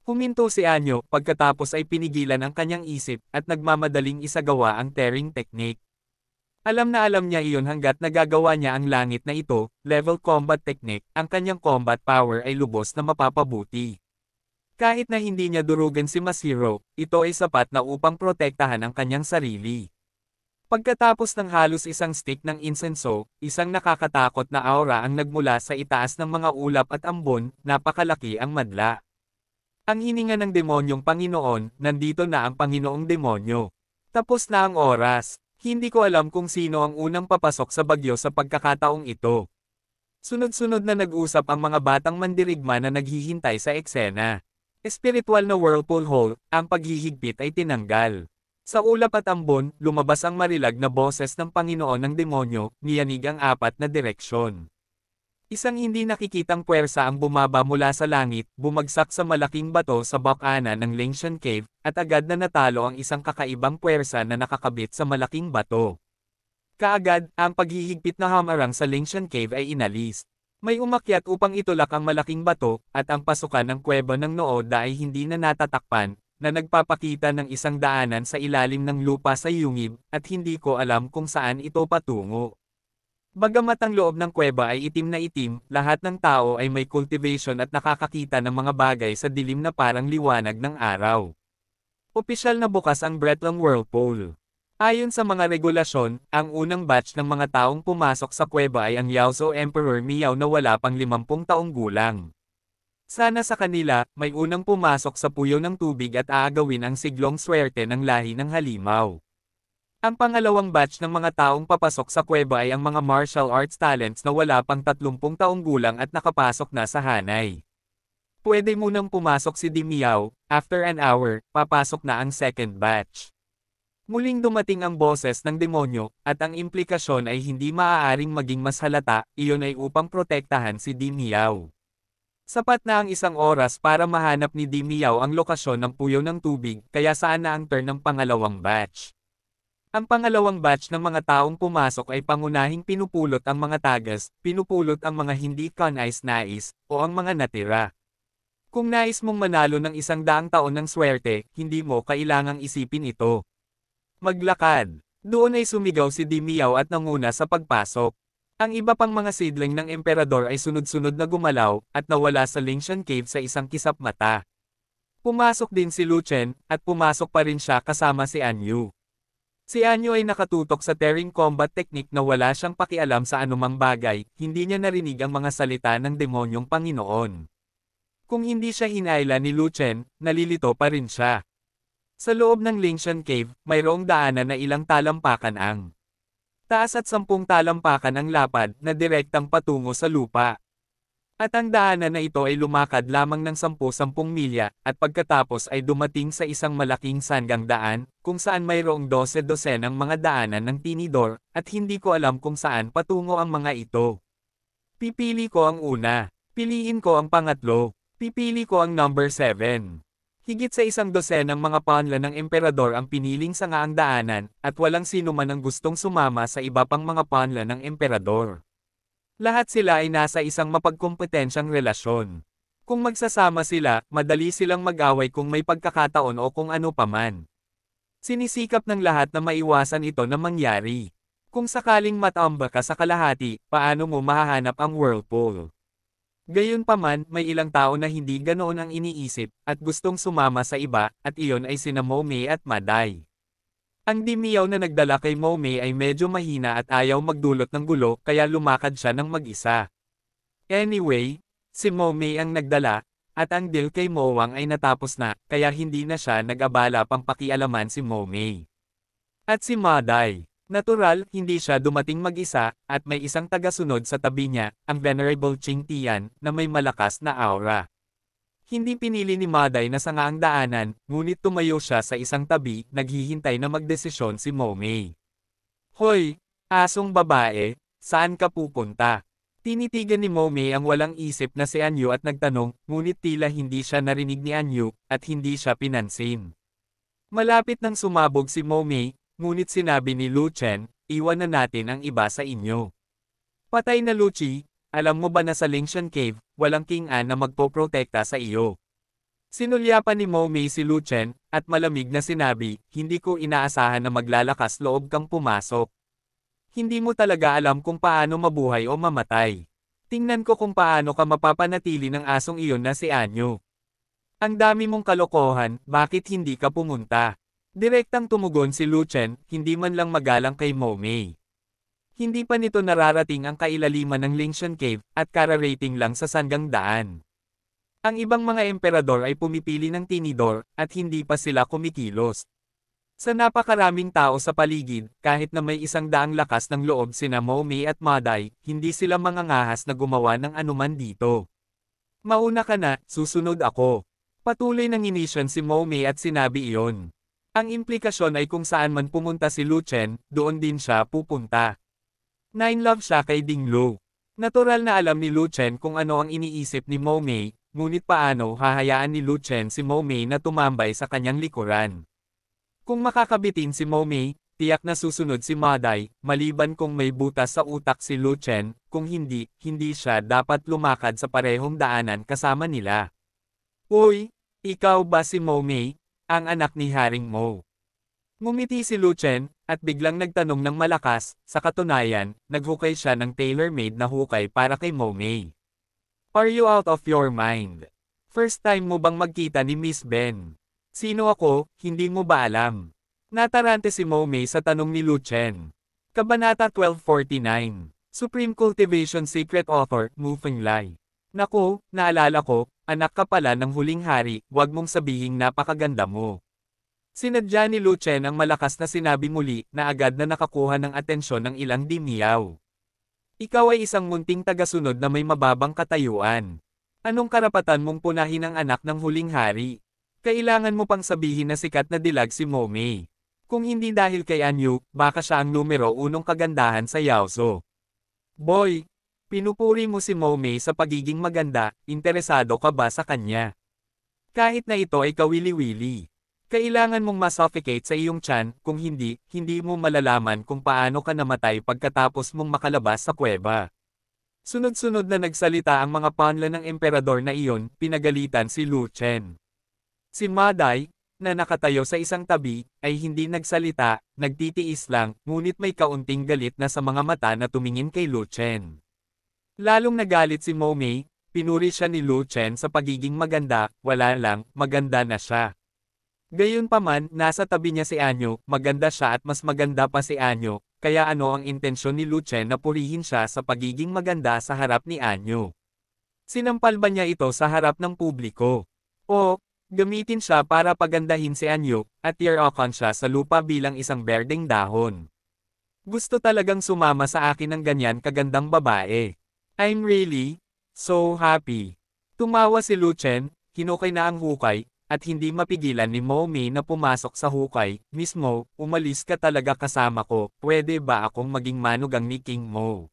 Huminto si Anyo, pagkatapos ay pinigilan ang kanyang isip, at nagmamadaling isagawa ang tearing technique. Alam niya iyon hanggat nagagawa niya ang langit na ito, level combat technique, ang kanyang combat power ay lubos na mapapabuti. Kahit na hindi niya durugan si Mashiro, ito ay sapat na upang protektahan ang kanyang sarili. Pagkatapos ng halos isang stick ng insenso, isang nakakatakot na aura ang nagmula sa itaas ng mga ulap at ambon, napakalaki ang madla. Ang hininga ng demonyong Panginoon, nandito na ang Panginoong demonyo. Tapos na ang oras. Hindi ko alam kung sino ang unang papasok sa bagyo sa pagkakataong ito. Sunod-sunod na nag-usap ang mga batang mandirigma na naghihintay sa eksena. Espiritual na whirlpool hole, ang paghihigpit ay tinanggal. Sa ulap at ambon, lumabas ang marilag na boses ng Panginoon ng demonyo, niyanig ang apat na direksyon. Isang hindi nakikitang puwersa ang bumaba mula sa langit, bumagsak sa malaking bato sa bakana ng Langshan Cave, at agad na natalo ang isang kakaibang puwersa na nakakabit sa malaking bato. Kaagad, ang paghihigpit na hamarang sa Langshan Cave ay inalis. May umakyat upang itulak ang malaking bato, at ang pasukan ng kuweba ng Nooda ay hindi na natatakpan, na nagpapakita ng isang daanan sa ilalim ng lupa sa yungib, at hindi ko alam kung saan ito patungo. Bagamat ang loob ng kuweba ay itim na itim, lahat ng tao ay may cultivation at nakakakita ng mga bagay sa dilim na parang liwanag ng araw. Opisyal na bukas ang Bretlong Whirlpool. Ayon sa mga regulasyon, ang unang batch ng mga taong pumasok sa kuweba ay ang Yaozo Emperor Miao na wala pang 50 taong gulang. Sana sa kanila, may unang pumasok sa puyo ng tubig at aagawin ang siglong swerte ng lahi ng halimaw. Ang pangalawang batch ng mga taong papasok sa kuweba ay ang mga martial arts talents na wala pang 30 taong gulang at nakapasok na sa hanay. Pwede munang pumasok si Di Miao, after an hour, papasok na ang second batch. Muling dumating ang boses ng demonyo, at ang implikasyon ay hindi maaaring maging mas halata, iyon ay upang protektahan si Di Miao. Sapat na ang isang oras para mahanap ni Di Miao ang lokasyon ng puyo ng tubig, kaya saan na ang turn ng pangalawang batch. Ang pangalawang batch ng mga taong pumasok ay pangunahing pinupulot ang mga tagas, pinupulot ang mga hindi kanais-nais, o ang mga natira. Kung nais mong manalo ng 100 taon ng swerte, hindi mo kailangang isipin ito. Maglakad. Doon ay sumigaw si Di Miao at nanguna sa pagpasok. Ang iba pang mga sidling ng emperador ay sunod-sunod na gumalaw, at nawala sa Langshan Cave sa isang kisap mata. Pumasok din si Lu Chen, at pumasok pa rin siya kasama si Anyu. Si Anyo ay nakatutok sa tearing combat technique na wala siyang pakialam sa anumang bagay, hindi niya narinig ang mga salita ng demonyong Panginoon. Kung hindi siya hinaila ni Lu Chen, nalilito pa rin siya. Sa loob ng Langshan Cave, mayroong daanan na ilang talampakan ang taas at 10 talampakan ang lapad na direktang patungo sa lupa. At ang daanan na ito ay lumakad lamang ng 10-10 milya, at pagkatapos ay dumating sa isang malaking sanggang daan, kung saan mayroong 12-dosenang mga daanan ng tinidor, at hindi ko alam kung saan patungo ang mga ito. Pipili ko ang una. Piliin ko ang pangatlo. Pipili ko ang number 7. Higit sa 100 mga pawnla ng emperador ang piniling sangaang daanan, at walang sino man ang gustong sumama sa iba pang mga pawnla ng emperador. Lahat sila ay nasa isang mapagkompetensyang relasyon. Kung magsasama sila, madali silang mag-away kung may pagkakataon o kung ano paman. Sinisikap ng lahat na maiwasan ito na mangyari. Kung sakaling matamba ka sa kalahati, paano mo mahahanap ang whirlpool? Gayunpaman, may ilang tao na hindi ganoon ang iniisip, at gustong sumama sa iba, at iyon ay sina Momei at Maday. Ang Dimiao na nagdala kay Momei ay medyo mahina at ayaw magdulot ng gulo, kaya lumakad siya ng mag-isa. Anyway, si Momei ang nagdala, at ang deal kay Mowang ay natapos na, kaya hindi na siya nag-abala pang pakialaman si Momei. At si Maday. Natural, hindi siya dumating mag-isa, at may isang tagasunod sa tabi niya, ang Venerable Ching Tian, na may malakas na aura. Hindi pinili ni Maday na sangaang daanan, ngunit tumayo siya sa isang tabi, naghihintay na magdesisyon si Momei. Hoy, asong babae, saan ka pupunta? Tinitigan ni Momei ang walang isip na si Anyu at nagtanong, ngunit tila hindi siya narinig ni Anyu, at hindi siya pinansin. Malapit nang sumabog si Momei, ngunit sinabi ni Lu Chen, iwan na natin ang iba sa inyo. Patay na Luchi, alam mo ba na sa Lingshan Cave, walang King An na magpoprotekta sa iyo? Sinulyapan ni Momei si Lu Chen, at malamig na sinabi, hindi ko inaasahan na maglalakas loob kang pumasok. Hindi mo talaga alam kung paano mabuhay o mamatay. Tingnan ko kung paano ka mapapanatili ng asong iyon na si Anyu. Ang dami mong kalokohan, bakit hindi ka pumunta? Direktang tumugon si Lu Chen, hindi man lang magalang kay Momei. Hindi pa nito nararating ang kailaliman ng Lingshan Cave, at kararating lang sa Sanggang Daan. Ang ibang mga emperador ay pumipili ng tinidor, at hindi pa sila kumikilos. Sa napakaraming tao sa paligid, kahit na may 100 lakas ng loob sina Momei at Maday, hindi sila mangangahas na gumawa ng anuman dito. Mauna ka na, susunod ako. Patuloy ng inisyon si Momei at sinabi iyon. Ang implikasyon ay kung saan man pumunta si Lu Chen, doon din siya pupunta. Nine love siya kay Ding Lu. Natural na alam ni Lu Chen kung ano ang iniisip ni Momei, ngunit paano hahayaan ni Lu Chen si Momei na tumambay sa kanyang likuran. Kung makakabitin si Momei, tiyak na susunod si Maday, maliban kung may butas sa utak si Lu Chen, kung hindi, hindi siya dapat lumakad sa parehong daanan kasama nila. Uy, ikaw ba si Momei? Ang anak ni Haring Mo. Ngumiti si Lu Chen, at biglang nagtanong ng malakas, sa katunayan, naghukay siya ng tailor-made na hukay para kay Momei. Are you out of your mind? First time mo bang magkita ni Miss Ben? Sino ako, hindi mo ba alam? Natarante si Momei sa tanong ni Lu Chen. Kabanata 1249. Supreme Cultivation Secret Author, Mu Fenglai. Naku, naalala ko, anak ka pala ng huling hari, wag mong sabihing napakaganda mo. Sinadya ni Lu Chen ang malakas na sinabi muli, na agad na nakakuha ng atensyon ng ilang Dimiao. Ikaw ay isang munting tagasunod na may mababang katayuan. Anong karapatan mong punahin ang anak ng huling hari? Kailangan mo pang sabihin na sikat na dilag si Momei. Kung hindi dahil kay Anyu, baka siya ang numero 1 kagandahan sa Yaosu. Boy! Pinupuri mo si Momei sa pagiging maganda, interesado ka ba sa kanya? Kahit na ito ay kawili-wili. Kailangan mong ma-suffocate sa iyong tiyan, kung hindi, hindi mo malalaman kung paano ka namatay pagkatapos mong makalabas sa kuweba. Sunod-sunod na nagsalita ang mga panla ng emperador na iyon, pinagalitan si Lu Chen. Si Maday, na nakatayo sa isang tabi, ay hindi nagsalita, nagtitiis lang, ngunit may kaunting galit na sa mga mata na tumingin kay Lu Chen. Lalong nagalit si Momei, pinuri siya ni Lu Chen sa pagiging maganda, wala lang, maganda na siya. Gayunpaman, nasa tabi niya si Anyu, maganda siya at mas maganda pa si Anyu, kaya ano ang intensyon ni Lu Chen na purihin siya sa pagiging maganda sa harap ni Anyu? Sinampal ba niya ito sa harap ng publiko? O, gamitin siya para pagandahin si Anyu, at tiyakan siya sa lupa bilang isang berdeng dahon? Gusto talagang sumama sa akin ng ganyan kagandang babae. I'm really so happy. Tumawa si Lu Chen, hinukay na ang hukay, at hindi mapigilan ni Momei na pumasok sa hukay. Miss Mo, umalis ka talaga kasama ko, pwede ba akong maging manugang ni King Mo?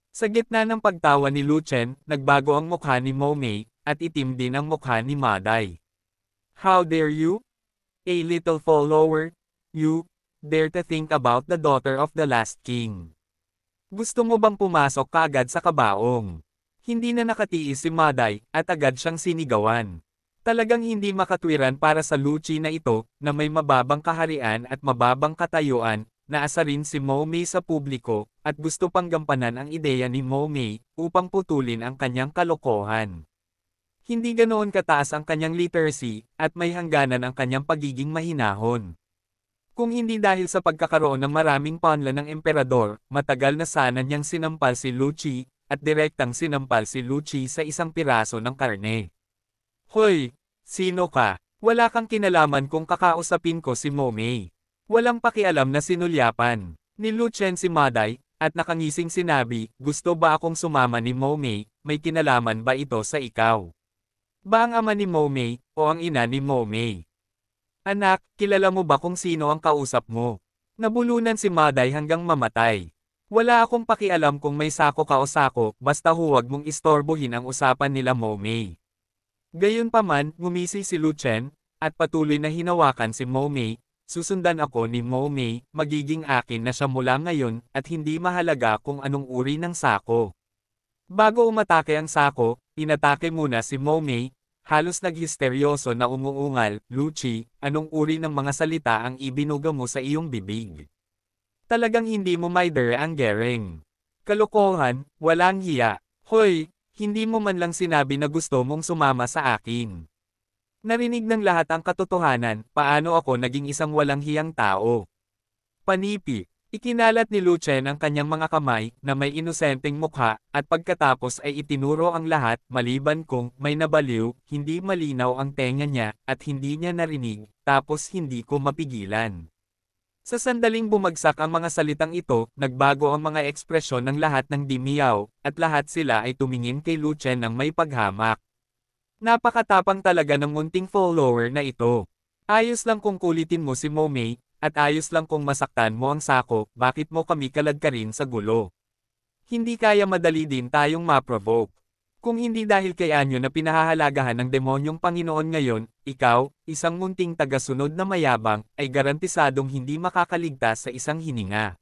Sa gitna ng pagtawa ni Lu Chen, nagbago ang mukha ni Mo Mei, at itim din ang mukha ni Maday. How dare you? A little follower, you, dare to think about the daughter of the last king. Gusto mo bang pumasok kaagad sa kabaong? Hindi na nakatiis si Maday, at agad siyang sinigawan. Talagang hindi makatwiran para sa Lucci na ito, na may mababang kaharian at mababang katayuan, naasa rin si Mo Mei sa publiko, at gusto pang gampanan ang ideya ni Mo Mei, upang putulin ang kanyang kalokohan. Hindi ganoon kataas ang kanyang literacy, at may hangganan ang kanyang pagiging mahinahon. Kung hindi dahil sa pagkakaroon ng maraming panla ng emperador, matagal na sana niyang sinampal si Lucci, at direktang sinampal si Lucci sa isang piraso ng karne. Hoy! Sino ka? Wala kang kinalaman kung kakausapin ko si Mo Mei. Walang pakialam na sinulyapan ni Lu Chen si Maday, at nakangising sinabi, gusto ba akong sumama ni Mo Mei, may kinalaman ba ito sa ikaw? Ba ang ama ni Mo Mei, o ang ina ni Mo Mei? Anak, kilala mo ba kung sino ang kausap mo? Nabulunan si Maday hanggang mamatay. Wala akong pakialam kung may sako ka o sako, basta huwag mong istorbohin ang usapan nila Mo Mei. Gayunpaman, ngumisi si Lu Chen, at patuloy na hinawakan si Mo Mei, susundan ako ni Mo Mei, magiging akin na siya mula ngayon, at hindi mahalaga kung anong uri ng sako. Bago umatake ang sako, inatake muna si Mo Mei, halos naghisteryoso na umuungal, Lucci, anong uri ng mga salita ang ibinuga mo sa iyong bibig? Talagang hindi mo maidere ang gereng. Kalokohan, walang hiya. Hoy! Hindi mo man lang sinabi na gusto mong sumama sa akin. Narinig ng lahat ang katotohanan, paano ako naging isang walang hiyang tao. Panipi, ikinalat ni Lu Chen ang kanyang mga kamay, na may inosenteng mukha, at pagkatapos ay itinuro ang lahat, maliban kung may nabaliw, hindi malinaw ang tenga niya, at hindi niya narinig, tapos hindi ko mapigilan. Sa sandaling bumagsak ang mga salitang ito, nagbago ang mga ekspresyon ng lahat ng Dimiao, at lahat sila ay tumingin kay Lu Chen ng may paghamak. Napakatapang talaga ng munting follower na ito. Ayos lang kung kulitin mo si Mo Mei, at ayos lang kung masaktan mo ang sako, bakit mo kami kaladkarin sa gulo? Hindi kaya madali din tayong ma-provoke. Kung hindi dahil kay Anyo na pinahahalagahan ng demonyong Panginoon ngayon, ikaw, isang munting tagasunod na mayabang, ay garantisadong hindi makakaligtas sa isang hininga.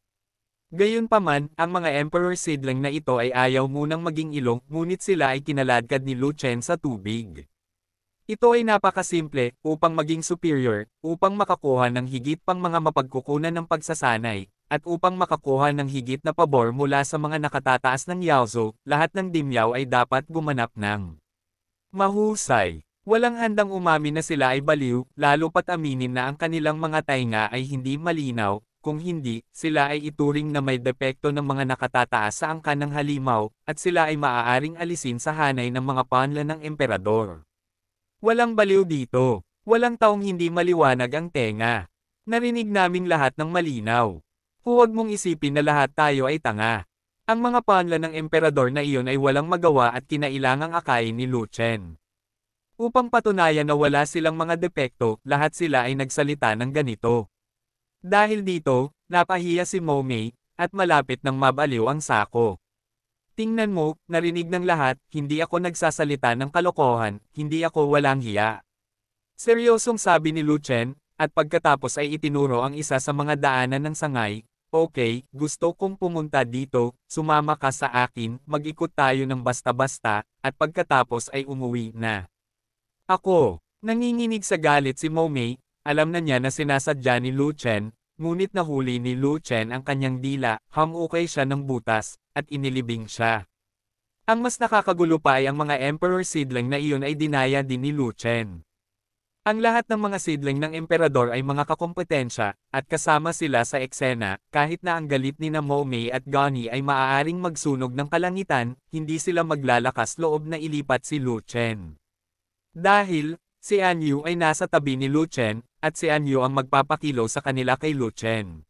Gayunpaman, ang mga Emperor Seedling na ito ay ayaw munang maging ilong, ngunit sila ay kinaladkad ni Lu Chen sa tubig. Ito ay napakasimple, upang maging superior, upang makakuha ng higit pang mga mapagkukunan ng pagsasanay, at upang makakuha ng higit na pabor mula sa mga nakatataas ng Yaozo, lahat ng Dimyao ay dapat gumanap ng mahusay. Walang handang umamin na sila ay baliw, lalo pat aminin na ang kanilang mga tainga ay hindi malinaw, kung hindi, sila ay ituring na may depekto ng mga nakatataas sa angkan ng halimaw, at sila ay maaaring alisin sa hanay ng mga panla ng emperador. Walang baliw dito. Walang taong hindi maliwanag ang tenga. Narinig naming lahat ng malinaw. Huwag mong isipin na lahat tayo ay tanga. Ang mga panla ng emperador na iyon ay walang magawa at kinailangang akayin ni Lu Chen. Upang patunayan na wala silang mga depekto, lahat sila ay nagsalita ng ganito. Dahil dito, napahiya si Mo Mei, at malapit nang mabaliw ang sako. Tingnan mo, narinig ng lahat, hindi ako nagsasalita ng kalokohan, hindi ako walang hiya. Seryosong sabi ni Lu Chen, at pagkatapos ay itinuro ang isa sa mga daanan ng sangay. Okay, gusto kong pumunta dito, sumama ka sa akin, mag-ikot tayo ng basta-basta, at pagkatapos ay umuwi na. Ako, nanginginig sa galit si Mo Mei, alam na niya na sinasadya ni Lu Chen, ngunit nahuli ni Lu Chen ang kanyang dila, hamukay siya ng butas, at inilibing siya. Ang mas nakakagulo pa ay ang mga Emperor Seedling na iyon ay dinaya din ni Lu Chen. Ang lahat ng mga seedling ng emperador ay mga kakompetensya, at kasama sila sa eksena, kahit na ang galit ni na Mo Mei at Gani ay maaaring magsunog ng kalangitan, hindi sila maglalakas loob na ilipat si Lu Chen. Dahil, si Anyu ay nasa tabi ni Lu Chen, at si Anyu ang magpapakilo sa kanila kay Lu Chen.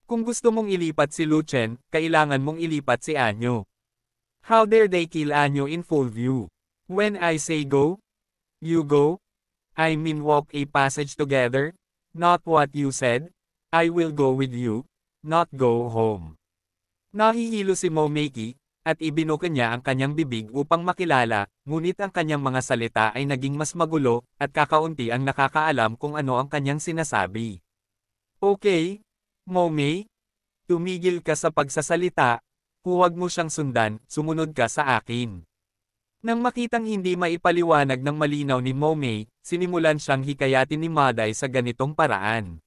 Kung gusto mong ilipat si Lu Chen, kailangan mong ilipat si Anyu. How dare they kill Anyu in full view? When I say go, you go? I mean walk a passage together? Not what you said? I will go with you, not go home. Nahihilo si Mo Mei, at ibinuka niya ang kanyang bibig upang makilala, ngunit ang kanyang mga salita ay naging mas magulo, at kakaunti ang nakakaalam kung ano ang kanyang sinasabi. Okay, Momei, tumigil ka sa pagsasalita, huwag mo siyang sundan, sumunod ka sa akin. Nang makitang hindi maipaliwanag ng malinaw ni Momei, sinimulan siyang hikayatin ni Maday sa ganitong paraan.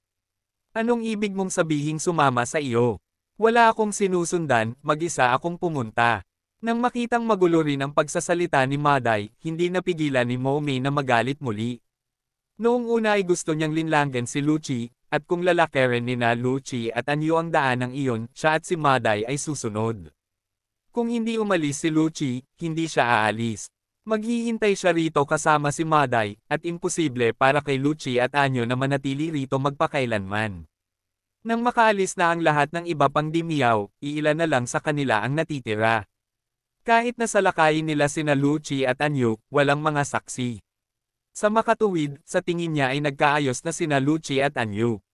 Anong ibig mong sabihing sumama sa iyo? Wala akong sinusundan, mag-isa akong pumunta. Nang makitang magulo rin ang pagsasalita ni Maday, hindi napigilan ni Momei na magalit muli. Noong una ay gusto niyang linlanggan si Lucci, at kung lalaki rin ni na Lucci at Anyo ang daan ng iyon, siya at si Maday ay susunod. Kung hindi umalis si Lucci, hindi siya aalis. Maghihintay siya rito kasama si Maday, at imposible para kay Lucci at Anyo na manatili rito magpakailanman. Nang makaalis na ang lahat ng iba pang Dimiao, iilan na lang sa kanila ang natitira. Kahit na salakayin nila sina Lucci at Anyo, walang mga saksi. Sa makatuwid, sa tingin niya ay nagkaayos na sina Lucci at Anyo.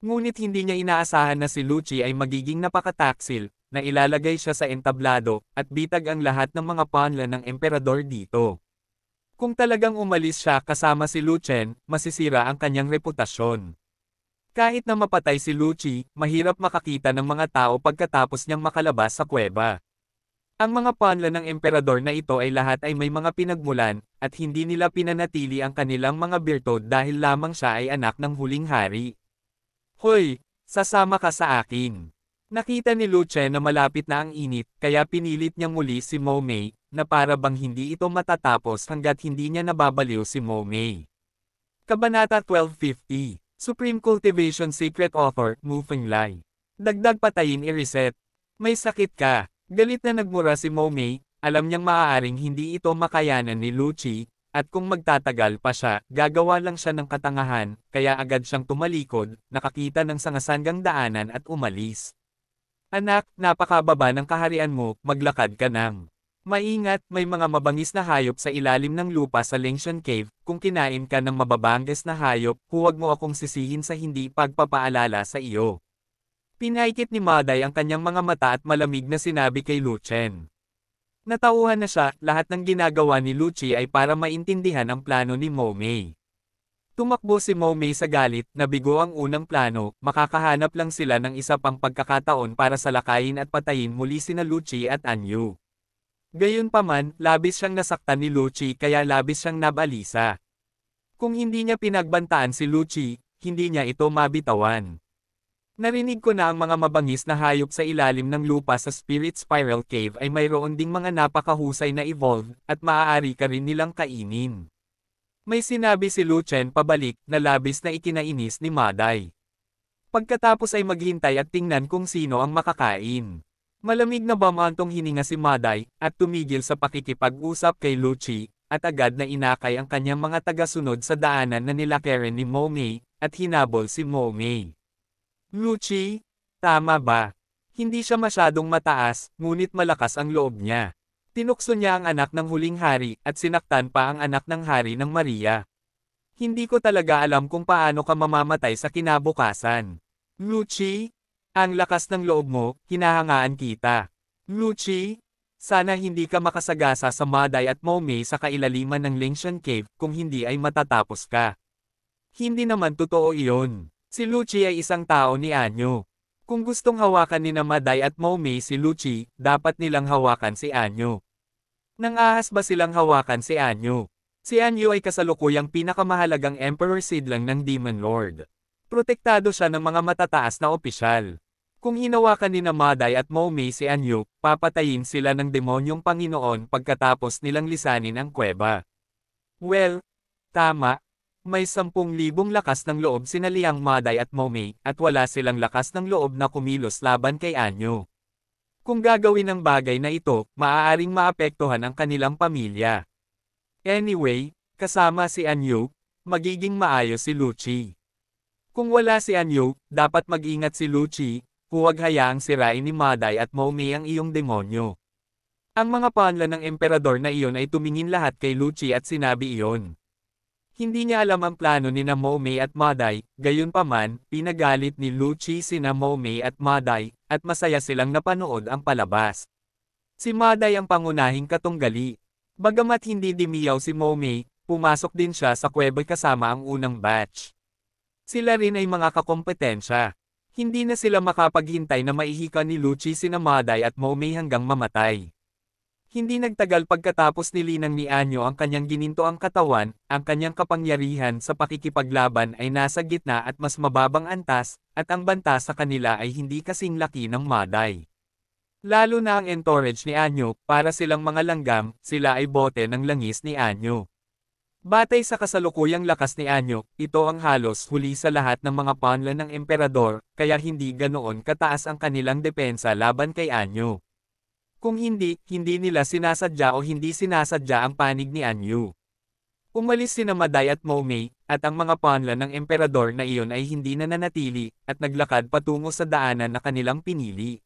Ngunit hindi niya inaasahan na si Lucci ay magiging napakataksil, na ilalagay siya sa entablado, at bitag ang lahat ng mga panla ng emperador dito. Kung talagang umalis siya kasama si Lucien, masisira ang kanyang reputasyon. Kahit na mapatay si Lucci, mahirap makakita ng mga tao pagkatapos niyang makalabas sa kuweba. Ang mga panla ng emperador na ito ay lahat ay may mga pinagmulan, at hindi nila pinanatili ang kanilang mga birtod dahil lamang siya ay anak ng huling hari. Hoy, sasama ka sa akin. Nakita ni Lucien na malapit na ang init, kaya pinilit niyang muli si Momei, na para bang hindi ito matatapos hanggat hindi niya nababaliw si Momei. Kabanata 1250 Supreme Cultivation Secret Author, Mu Fenglai. Dagdag patayin i-reset. May sakit ka. Galit na nagmura si Momei, alam niyang maaaring hindi ito makayanan ni Lucci, at kung magtatagal pa siya, gagawa lang siya ng katangahan, kaya agad siyang tumalikod, nakakita ng sangasanggang daanan at umalis. Anak, napakababa ng kaharian mo, maglakad ka nang. Maingat, may mga mabangis na hayop sa ilalim ng lupa sa Lengshan Cave, kung kinain ka ng mababangis na hayop, huwag mo akong sisihin sa hindi pagpapaalala sa iyo. Pinaikit ni Maday ang kanyang mga mata at malamig na sinabi kay Lucien. Natauhan na siya, lahat ng ginagawa ni Lucci ay para maintindihan ang plano ni Momei. Tumakbo si Momei sa galit, nabigo ang unang plano, makakahanap lang sila ng isa pang pagkakataon para salakayin at patayin muli sina Lucci at Anyo. Gayunpaman, labis siyang nasaktan ni Lucci kaya labis siyang nabalisa. Kung hindi niya pinagbantaan si Lucci, hindi niya ito mabitawan. Narinig ko na ang mga mabangis na hayop sa ilalim ng lupa sa Spirit Spiral Cave ay mayroon ding mga napakahusay na evolve, at maaari ka rin nilang kainin. May sinabi si Lucien pabalik, na labis na ikinainis ni Maday. Pagkatapos ay maghintay at tingnan kung sino ang makakain. Malamig na bamantong hininga si Maday, at tumigil sa pakikipag-usap kay Lucci, at agad na inakay ang kanyang mga tagasunod sa daanan na nilakaran ni Momei, at hinabol si Momei. Lucci, tama ba? Hindi siya masyadong mataas, ngunit malakas ang loob niya. Tinukso niya ang anak ng huling hari, at sinaktan pa ang anak ng hari ng Maria. Hindi ko talaga alam kung paano ka mamamatay sa kinabukasan. Lucci? Ang lakas ng loob mo, hinahangaan kita. Lucci, sana hindi ka makasagasa sa Maday at Momei sa kailaliman ng Lengshan Cave, kung hindi ay matatapos ka. Hindi naman totoo iyon. Si Lucci ay isang tao ni Anyo. Kung gustong hawakan ni Maday at Momei si Lucci, dapat nilang hawakan si Anyo. Nang ahas ba silang hawakan si Anyo? Si Anyo ay kasalukuyang pinakamahalagang Emperor Sidlang ng Demon Lord. Protektado siya ng mga matataas na opisyal. Kung hinawakan ni Maday at Momei si Anyo, papatayin sila ng demonyong Panginoon pagkatapos nilang lisanin ang kuweba. Well, tama. May 10,000 lakas ng loob sina Liang Maday at Momei, at wala silang lakas ng loob na kumilos laban kay Anyo. Kung gagawin ang bagay na ito, maaaring maapektuhan ang kanilang pamilya. Anyway, kasama si Anyo, magiging maayos si Lucci. Kung wala si Anyo, dapat mag-ingat si Lucci, huwag hayaang sirain ni Maday at Momei ang iyong demonyo. Ang mga panla ng emperador na iyon ay tumingin lahat kay Lucci at sinabi iyon. Hindi niya alam ang plano ni Momei at Maday, gayunpaman, pinagalit ni Lucci sina Momei at Maday, at masaya silang napanood ang palabas. Si Maday ang pangunahing katunggali. Bagamat hindi dimiyaw si Momei, pumasok din siya sa kuweba kasama ang unang batch. Sila rin ay mga kakompetensya. Hindi na sila makapaghintay na maihika ni Lucci sina Maday at Momei hanggang mamatay. Hindi nagtagal pagkatapos nilinang ni Anyo ang kanyang gininto ang katawan, ang kanyang kapangyarihan sa pakikipaglaban ay nasa gitna at mas mababang antas, at ang banta sa kanila ay hindi kasing laki ng Maday. Lalo na ang entourage ni Anyo, para silang mga langgam, sila ay bote ng langis ni Anyo. Batay sa kasalukuyang lakas ni Anyo, ito ang halos huli sa lahat ng mga pawnlan ng emperador, kaya hindi ganoon kataas ang kanilang depensa laban kay Anyo. Kung hindi nila sinasadya o hindi sinasadya ang panig ni Anyo. Umalis sina Maday at Momei, at ang mga pawnlan ng emperador na iyon ay hindi na nanatili, at naglakad patungo sa daanan na kanilang pinili.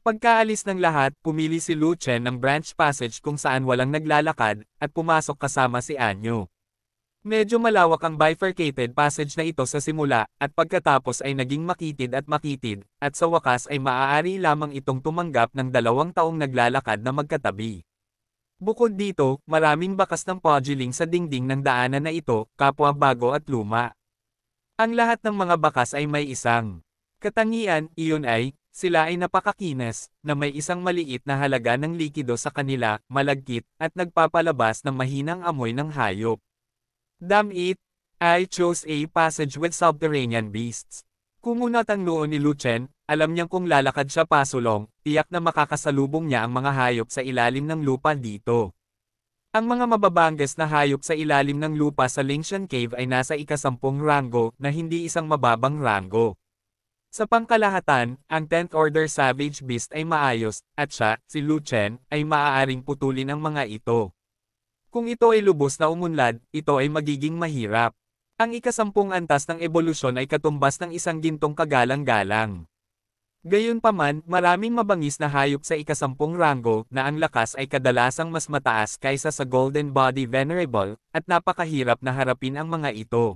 Pagkaalis ng lahat, pumili si Lu Chen ng branch passage kung saan walang naglalakad, at pumasok kasama si Anyo. Medyo malawak ang bifurcated passage na ito sa simula, at pagkatapos ay naging makitid, at sa wakas ay maaari lamang itong tumanggap ng 2 taong naglalakad na magkatabi. Bukod dito, maraming bakas ng pugiling sa dingding ng daanan na ito, kapwa bago at luma. Ang lahat ng mga bakas ay may isang katangian, iyon ay, sila ay napakakinis, na may isang maliit na halaga ng likido sa kanila, malagkit, at nagpapalabas ng mahinang amoy ng hayop. Damn it, I chose a passage with subterranean beasts. Kumunat ang noo ni Lu Chen, alam niyang kung lalakad siya pasulong, tiyak na makakasalubong niya ang mga hayop sa ilalim ng lupa dito. Ang mga mababangges na hayop sa ilalim ng lupa sa Lingshan Cave ay nasa ika-10 rango na hindi isang mababang rango. Sa pangkalahatan, ang 10th Order Savage Beast ay maayos, at siya, si Lu Chen, ay maaaring putulin ang mga ito. Kung ito ay lubos na umunlad, ito ay magiging mahirap. Ang ika-10 antas ng ebolusyon ay katumbas ng isang gintong kagalang-galang. Gayunpaman, maraming mabangis na hayop sa ika-10 rango na ang lakas ay kadalasang mas mataas kaysa sa Golden Body Venerable, at napakahirap na harapin ang mga ito.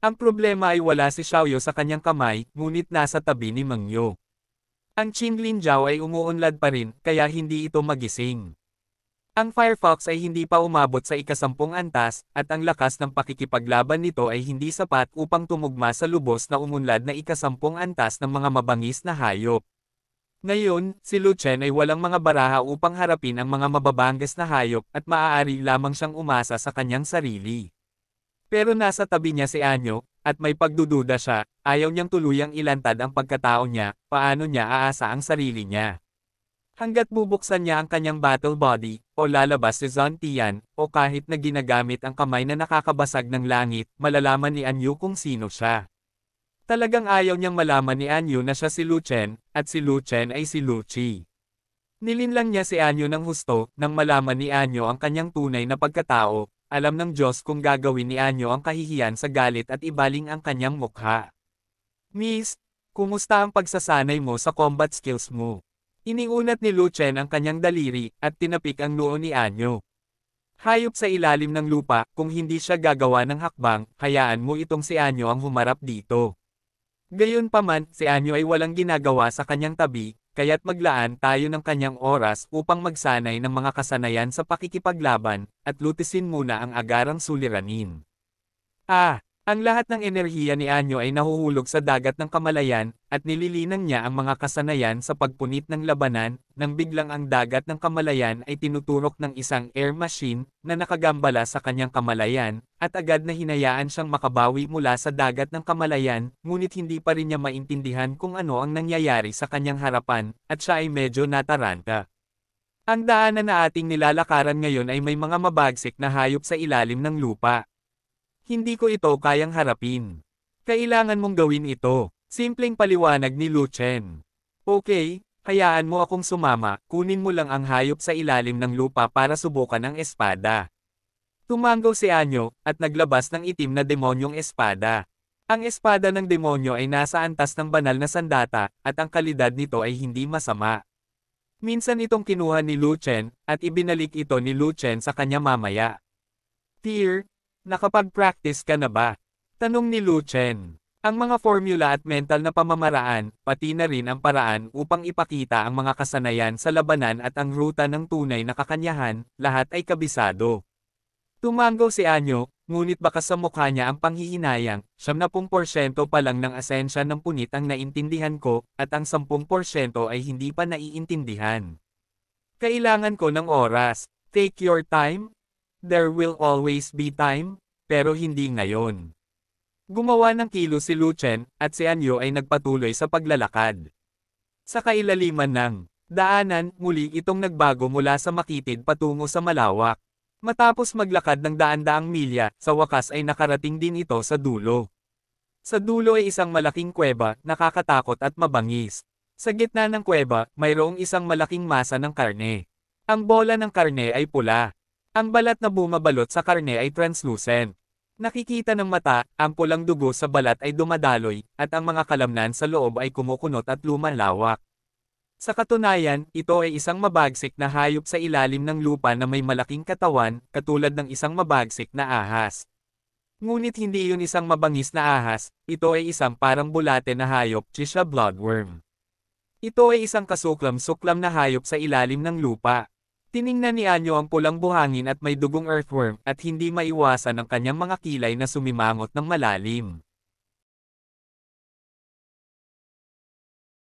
Ang problema ay wala si Xiaoyu sa kanyang kamay, ngunit nasa tabi ni Meng Yu. Ang Qin Linjiao ay umuunlad pa rin, kaya hindi ito magising. Ang Firefox ay hindi pa umabot sa ika-10 antas, at ang lakas ng pakikipaglaban nito ay hindi sapat upang tumugma sa lubos na umunlad na ika-10 antas ng mga mabangis na hayop. Ngayon, si Lu Chen ay walang mga baraha upang harapin ang mga mababangis na hayop at maaari lamang siyang umasa sa kanyang sarili. Pero nasa tabi niya si Anyo, at may pagdududa siya, ayaw niyang tuluyang ilantad ang pagkatao niya, paano niya aasa ang sarili niya. Hanggat bubuksan niya ang kanyang battle body, o lalabas si Zhang Tian, o kahit na ginagamit ang kamay na nakakabasag ng langit, malalaman ni Anyu kung sino siya. Talagang ayaw niyang malaman ni Anyu na siya si Lu Chen, at si Lu Chen ay si Lucci. Nilinlang niya si Anyu ng husto, nang malaman ni Anyu ang kanyang tunay na pagkatao, alam ng Diyos kung gagawin ni Anyu ang kahihiyan sa galit at ibaling ang kanyang mukha. Miss, kumusta ang pagsasanay mo sa combat skills mo? Iniunat ni Lu Chen ang kanyang daliri, at tinapik ang noo ni Anyo. Hayop sa ilalim ng lupa, kung hindi siya gagawa ng hakbang, hayaan mo itong si Anyo ang humarap dito. Gayunpaman, si Anyo ay walang ginagawa sa kanyang tabi, kaya't maglaan tayo ng kanyang oras upang magsanay ng mga kasanayan sa pakikipaglaban, at lutisin muna ang agarang suliranin. Ang lahat ng enerhiya ni Anyo ay nahuhulog sa dagat ng kamalayan, at nililinang niya ang mga kasanayan sa pagpunit ng labanan, nang biglang ang dagat ng kamalayan ay tinuturok ng isang air machine, na nakagambala sa kanyang kamalayan, at agad na hinayaan siyang makabawi mula sa dagat ng kamalayan, ngunit hindi pa rin niya maintindihan kung ano ang nangyayari sa kanyang harapan, at siya ay medyo nataranta. Ang daanan na ating nilalakaran ngayon ay may mga mabagsik na hayop sa ilalim ng lupa. Hindi ko ito kayang harapin. Kailangan mong gawin ito. Simpleng paliwanag ni Lu Chen. Okay, hayaan mo akong sumama, kunin mo lang ang hayop sa ilalim ng lupa para subukan ang espada. Tumanggaw si Anyo, at naglabas ng itim na demonyong espada. Ang espada ng demonyo ay nasa antas ng banal na sandata, at ang kalidad nito ay hindi masama. Minsan itong kinuha ni Lu Chen, at ibinalik ito ni Lu Chen sa kanya mamaya. Dear, nakapag-practice ka na ba? Tanong ni Lu Chen. Ang mga formula at mental na pamamaraan, pati na rin ang paraan upang ipakita ang mga kasanayan sa labanan at ang ruta ng tunay na kakanyahan, lahat ay kabisado. Tumango si Anyo, ngunit baka sa mukha niya ang panghihinayang, 70% pa lang ng asensya ng punit ang naintindihan ko, at ang 10% ay hindi pa naiintindihan. Kailangan ko ng oras. Take your time. There will always be time, pero hindi ngayon. Gumawa ng kilos si Luchen, at si Anyo ay nagpatuloy sa paglalakad. Sa kailaliman ng daanan, muli itong nagbago mula sa makitid patungo sa malawak. Matapos maglakad ng daan-daang milya, sa wakas ay nakarating din ito sa dulo. Sa dulo ay isang malaking kuweba, nakakatakot at mabangis. Sa gitna ng kuweba, mayroong isang malaking masa ng karne. Ang bola ng karne ay pula. Ang balat na bumabalot sa karne ay translucent. Nakikita ng mata, ang pulang dugo sa balat ay dumadaloy, at ang mga kalamnan sa loob ay kumukunot at lumalawak. Sa katunayan, ito ay isang mabagsik na hayop sa ilalim ng lupa na may malaking katawan, katulad ng isang mabagsik na ahas. Ngunit hindi iyon isang mabangis na ahas, ito ay isang parang bulate na hayop, Chisha bloodworm. Ito ay isang kasuklam-suklam na hayop sa ilalim ng lupa. Tiningnan ni Anyo ang pulang buhangin at may dugong earthworm, at hindi maiwasan ang kanyang mga kilay na sumimangot ng malalim.